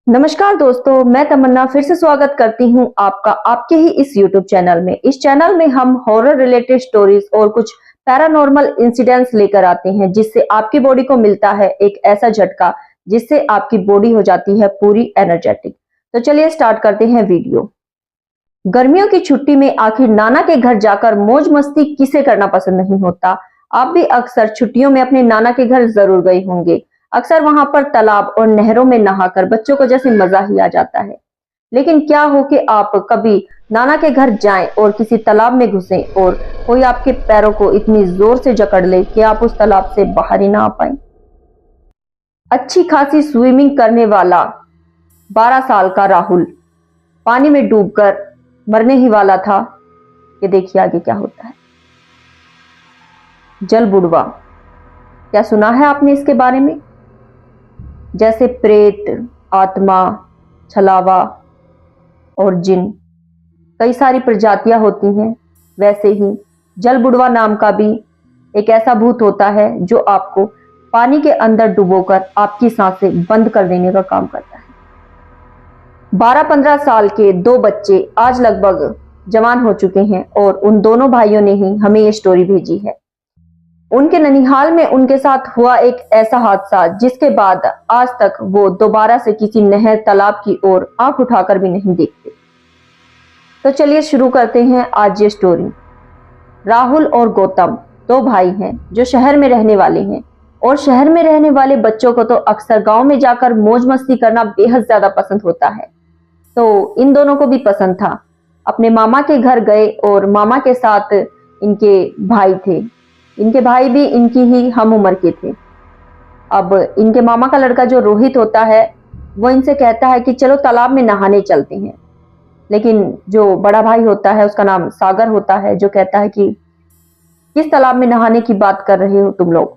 नमस्कार दोस्तों, मैं तमन्ना फिर से स्वागत करती हूं आपका आपके ही इस YouTube चैनल में। इस चैनल में हम हॉरर रिलेटेड स्टोरीज और कुछ पैरानॉर्मल इंसिडेंट्स लेकर आते हैं, जिससे आपकी बॉडी को मिलता है एक ऐसा झटका जिससे आपकी बॉडी हो जाती है पूरी एनर्जेटिक। तो चलिए स्टार्ट करते हैं वीडियो। गर्मियों की छुट्टी में आखिर नाना के घर जाकर मौज मस्ती किसे करना पसंद नहीं होता। आप भी अक्सर छुट्टियों में अपने नाना के घर जरूर गए होंगे। अक्सर वहां पर तालाब और नहरों में नहाकर बच्चों को जैसे मजा ही आ जाता है। लेकिन क्या हो कि आप कभी नाना के घर जाएं और किसी तालाब में घुसें और कोई आपके पैरों को इतनी जोर से जकड़ ले कि आप उस तालाब से बाहर ही ना आ पाए। अच्छी खासी स्विमिंग करने वाला 12 साल का राहुल पानी में डूबकर मरने ही वाला था। ये देखिए आगे क्या होता है। जल बुड़वा, क्या सुना है आपने इसके बारे में? जैसे प्रेत, आत्मा, छलावा और जिन कई सारी प्रजातियां होती हैं, वैसे ही जल बुड़वा नाम का भी एक ऐसा भूत होता है जो आपको पानी के अंदर डुबोकर आपकी सांसें बंद कर देने का काम करता है। 12-15 साल के दो बच्चे आज लगभग जवान हो चुके हैं और उन दोनों भाइयों ने ही हमें ये स्टोरी भेजी है। उनके ननिहाल में उनके साथ हुआ एक ऐसा हादसा जिसके बाद आज तक वो दोबारा से किसी नहर तालाब की ओर आंख उठाकर भी नहीं देखते। तो चलिए शुरू करते हैं आज ये स्टोरी। राहुल और गौतम दो भाई हैं जो शहर में रहने वाले हैं, और शहर में रहने वाले बच्चों को तो अक्सर गांव में जाकर मौज मस्ती करना बेहद ज्यादा पसंद होता है। तो इन दोनों को भी पसंद था। अपने मामा के घर गए और मामा के साथ इनके भाई थे। इनके भाई भी इनकी ही हम उम्र के थे। अब इनके मामा का लड़का जो रोहित होता है वो इनसे कहता है कि चलो तालाब में नहाने चलते हैं। लेकिन जो बड़ा भाई होता है उसका नाम सागर होता है, जो कहता है कि किस तालाब में नहाने की बात कर रहे हो तुम लोग।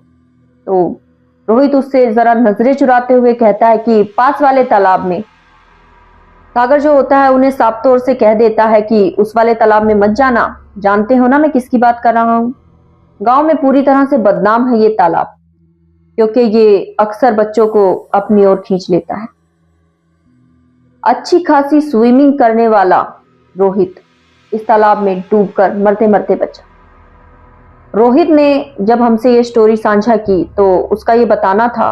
तो रोहित उससे जरा नजरें चुराते हुए कहता है कि पास वाले तालाब में। सागर जो होता है उन्हें साफ तौर से कह देता है कि उस वाले तालाब में मत जाना, जानते हो ना मैं किसकी बात कर रहा हूं। गांव में पूरी तरह से बदनाम है ये तालाब, क्योंकि ये अक्सर बच्चों को अपनी ओर खींच लेता है। अच्छी खासी स्विमिंग करने वाला रोहित इस तालाब में डूबकर मरते मरते बचा। रोहित ने जब हमसे ये स्टोरी साझा की तो उसका ये बताना था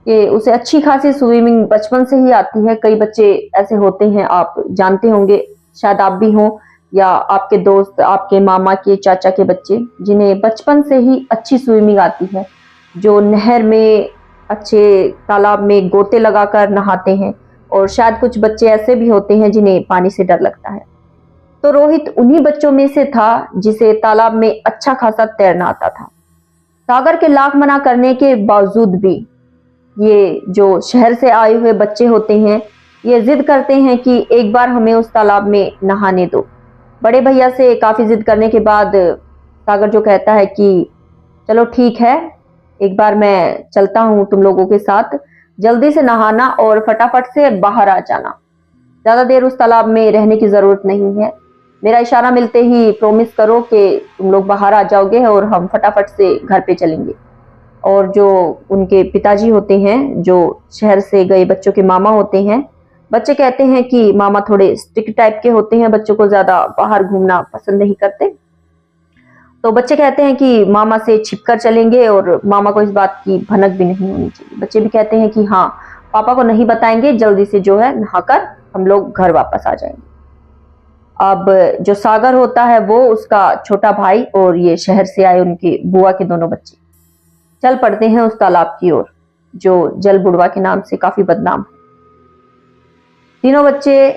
कि उसे अच्छी खासी स्विमिंग बचपन से ही आती है। कई बच्चे ऐसे होते हैं, आप जानते होंगे, शायद आप भी हों या आपके दोस्त, आपके मामा के, चाचा के बच्चे, जिन्हें बचपन से ही अच्छी स्विमिंग आती है, जो नहर में, अच्छे तालाब में गोते लगाकर नहाते हैं। और शायद कुछ बच्चे ऐसे भी होते हैं जिन्हें पानी से डर लगता है। तो रोहित उन्हीं बच्चों में से था जिसे तालाब में अच्छा खासा तैरना आता था। सागर के लाख मना करने के बावजूद भी ये जो शहर से आए हुए बच्चे होते हैं, ये जिद करते हैं कि एक बार हमें उस तालाब में नहाने दो। बड़े भैया से काफी जिद करने के बाद सागर जो कहता है कि चलो ठीक है, एक बार मैं चलता हूं तुम लोगों के साथ, जल्दी से नहाना और फटाफट से बाहर आ जाना, ज्यादा देर उस तालाब में रहने की जरूरत नहीं है। मेरा इशारा मिलते ही प्रॉमिस करो कि तुम लोग बाहर आ जाओगे और हम फटाफट से घर पे चलेंगे। और जो उनके पिताजी होते हैं, जो शहर से गए बच्चों के मामा होते हैं, बच्चे कहते हैं कि मामा थोड़े स्ट्रिक्ट टाइप के होते हैं, बच्चों को ज्यादा बाहर घूमना पसंद नहीं करते। तो बच्चे कहते हैं कि मामा से छिपकर चलेंगे और मामा को इस बात की भनक भी नहीं होनी चाहिए। बच्चे भी कहते हैं कि हाँ, पापा को नहीं बताएंगे, जल्दी से जो है नहाकर हम लोग घर वापस आ जाएंगे। अब जो सागर होता है वो उसका छोटा भाई और ये शहर से आए उनके बुआ के दोनों बच्चे चल पड़ते हैं उस तालाब की ओर, जो जल बुड़वा के नाम से काफी बदनाम है। तीनों बच्चे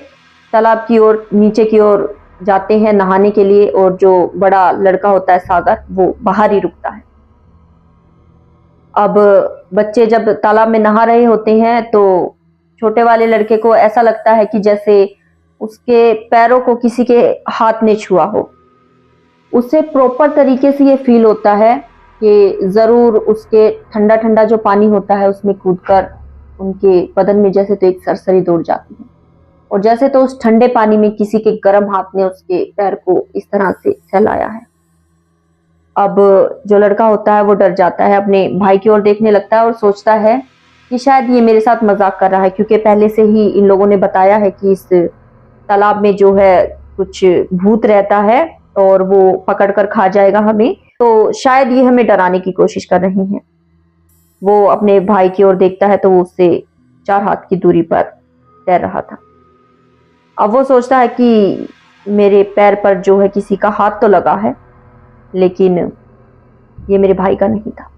तालाब की ओर, नीचे की ओर जाते हैं नहाने के लिए, और जो बड़ा लड़का होता है सागर, वो बाहर ही रुकता है। अब बच्चे जब तालाब में नहा रहे होते हैं तो छोटे वाले लड़के को ऐसा लगता है कि जैसे उसके पैरों को किसी के हाथ ने छुआ हो। उसे प्रॉपर तरीके से ये फील होता है कि जरूर उसके ठंडा ठंडा जो पानी होता है उसमें कूदकर उनके बदन में जैसे तो एक सरसरी दौड़ जाती है, और जैसे तो उस ठंडे पानी में किसी के गर्म हाथ ने उसके पैर को इस तरह से फैलाया है। अब जो लड़का होता है वो डर जाता है, अपने भाई की ओर देखने लगता है और सोचता है कि शायद ये मेरे साथ मजाक कर रहा है, क्योंकि पहले से ही इन लोगों ने बताया है कि इस तालाब में जो है कुछ भूत रहता है और वो पकड़ कर खा जाएगा हमें। तो शायद ये हमें डराने की कोशिश कर रही हैं। वो अपने भाई की ओर देखता है तो वो उससे 4 हाथ की दूरी पर तैर रहा था। अब वो सोचता है कि मेरे पैर पर जो है किसी का हाथ तो लगा है, लेकिन ये मेरे भाई का नहीं था।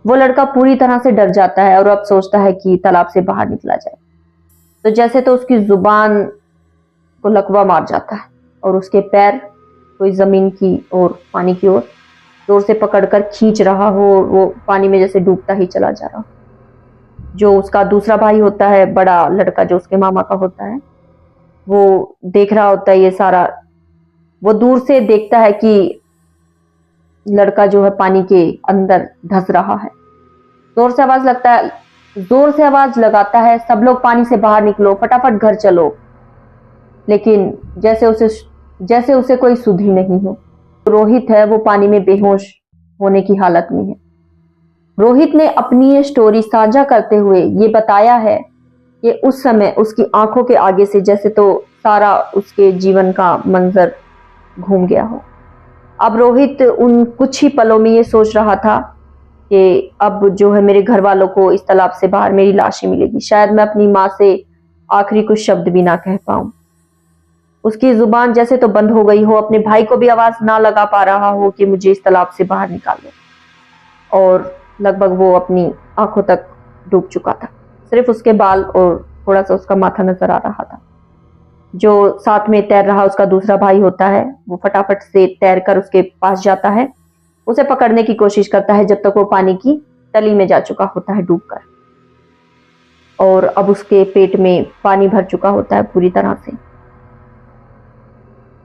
वो लड़का पूरी तरह से डर जाता है और अब सोचता है कि तालाब से बाहर निकला जाए। तो जैसे तो उसकी जुबान को लकवा मार जाता है और उसके पैर कोई जमीन की और पानी की ओर जोर से पकड़कर खींच रहा हो, वो पानी में जैसे डूबता ही चला जा रहा। जो उसका दूसरा भाई होता है, बड़ा लड़का जो उसके मामा का होता है, वो देख रहा होता है ये सारा। वो दूर से देखता है कि लड़का जो है पानी के अंदर धंस रहा है। जोर से आवाज लगाता है, सब लोग पानी से बाहर निकलो, फटाफट घर चलो। लेकिन जैसे उसे कोई सुध ही नहीं है। रोहित है वो पानी में बेहोश होने की हालत में है। रोहित ने अपनी ये स्टोरी साझा करते हुए ये बताया है कि उस समय उसकी आंखों के आगे से जैसे तो सारा उसके जीवन का मंजर घूम गया हो। अब रोहित उन कुछ ही पलों में ये सोच रहा था कि अब जो है मेरे घर वालों को इस तालाब से बाहर मेरी लाश ही मिलेगी। शायद मैं अपनी माँ से आखिरी कुछ शब्द भी ना कह पाऊं। उसकी जुबान जैसे तो बंद हो गई हो, अपने भाई को भी आवाज ना लगा पा रहा हो कि मुझे इस तालाब से बाहर निकालो। और लगभग वो अपनी आंखों तक डूब चुका था। सिर्फ उसके बाल और थोड़ा सा उसका माथा नजर आ रहा था। जो साथ में तैर रहा उसका दूसरा भाई होता है, वो फटाफट से तैर कर उसके पास जाता है, उसे पकड़ने की कोशिश करता है जब तक वो पानी की तली में जा चुका होता है डूबकर। और अब उसके पेट में पानी भर चुका होता है पूरी तरह से।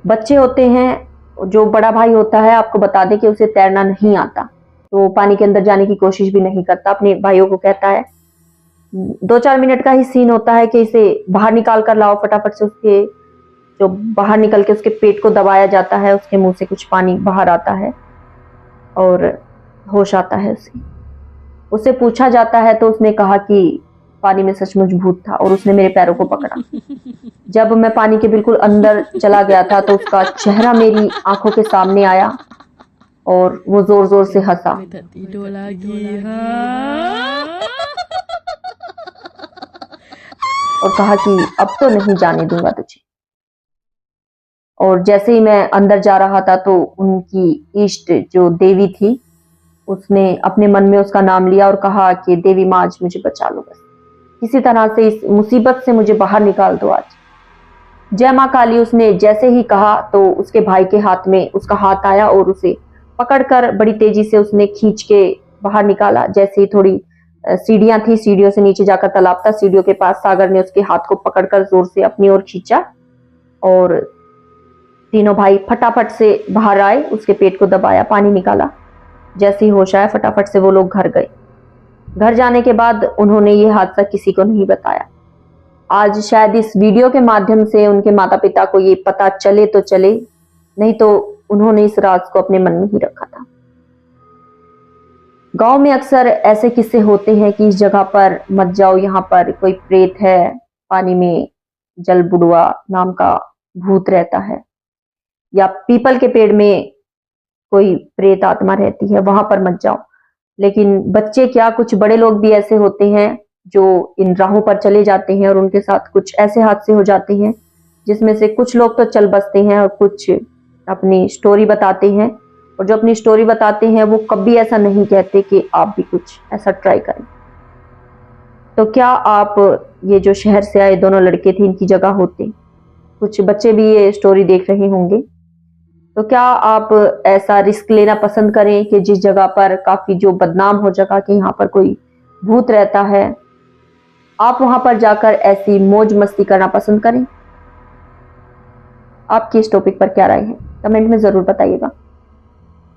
बच्चे होते हैं, जो बड़ा भाई होता है, आपको बता दें कि उसे तैरना नहीं आता, तो पानी के अंदर जाने की कोशिश भी नहीं करता। अपने भाइयों को कहता है, 2-4 मिनट का ही सीन होता है कि इसे बाहर निकाल कर लाओ फटाफट से। उसके जो बाहर निकल के उसके पेट को दबाया जाता है, उसके मुंह से कुछ पानी बाहर आता है और होश आता है उसे पूछा जाता है तो उसने कहा कि पानी में सचमुच भूत था और उसने मेरे पैरों को पकड़ा। जब मैं पानी के बिल्कुल अंदर चला गया था तो उसका चेहरा मेरी आंखों के सामने आया और वो जोर जोर से हंसा और कहा कि अब तो नहीं जाने दूंगा तुझे। और जैसे ही मैं अंदर जा रहा था तो उनकी इष्ट जो देवी थी, उसने अपने मन में उसका नाम लिया और कहा कि देवी माँ, आज मुझे बचा लो, बस किसी तरह से इस मुसीबत से मुझे बाहर निकाल दो आज। जय माँ काली, उसने जैसे ही कहा तो उसके भाई के हाथ में उसका हाथ आया और उसे पकड़कर बड़ी तेजी से उसने खींच के बाहर निकाला। जैसे ही थोड़ी सीढ़ियां थी, सीढ़ियों से नीचे जाकर तालाब था, सीढ़ियों के पास सागर ने उसके हाथ को पकड़कर जोर से अपनी ओर खींचा और तीनों भाई फटाफट से बाहर आए, उसके पेट को दबाया, पानी निकाला। जैसे ही होश आया फटाफट से वो लोग घर गए। घर जाने के बाद उन्होंने ये हादसा किसी को नहीं बताया। आज शायद इस वीडियो के माध्यम से उनके माता पिता को ये पता चले तो चले, नहीं तो उन्होंने इस राज को अपने मन में ही रखा था। गांव में अक्सर ऐसे किस्से होते हैं कि इस जगह पर मत जाओ, यहाँ पर कोई प्रेत है, पानी में जल बुडुआ नाम का भूत रहता है, या पीपल के पेड़ में कोई प्रेत आत्मा रहती है, वहां पर मत जाओ। लेकिन बच्चे क्या, कुछ बड़े लोग भी ऐसे होते हैं जो इन राहों पर चले जाते हैं और उनके साथ कुछ ऐसे हादसे हो जाते हैं जिसमें से कुछ लोग तो चल बसते हैं और कुछ अपनी स्टोरी बताते हैं। और जो अपनी स्टोरी बताते हैं वो कभी ऐसा नहीं कहते कि आप भी कुछ ऐसा ट्राई करें। तो क्या आप, ये जो शहर से आए दोनों लड़के थे, इनकी जगह होते, कुछ बच्चे भी ये स्टोरी देख रहे होंगे, तो क्या आप ऐसा रिस्क लेना पसंद करें कि जिस जगह पर काफी जो बदनाम हो जगह कि यहाँ पर कोई भूत रहता है, आप वहां पर जाकर ऐसी मौज मस्ती करना पसंद करें? आपकी इस टॉपिक पर क्या राय है, कमेंट में जरूर बताइएगा।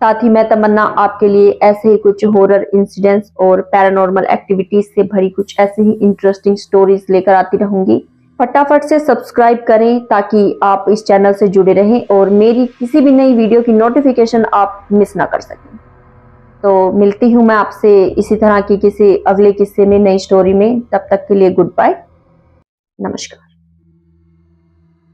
साथ ही मैं तमन्ना आपके लिए ऐसे ही कुछ हॉरर इंसिडेंट्स और पैरानॉर्मल एक्टिविटीज से भरी कुछ ऐसे ही इंटरेस्टिंग स्टोरीज लेकर आती रहूंगी। फटाफट से सब्सक्राइब करें ताकि आप इस चैनल से जुड़े रहें और मेरी किसी भी नई वीडियो की नोटिफिकेशन आप मिस ना कर सकें। तो मिलती हूँ मैं आपसे इसी तरह की किसी अगले किस्से में, नई स्टोरी में। तब तक के लिए गुड बाय, नमस्कार।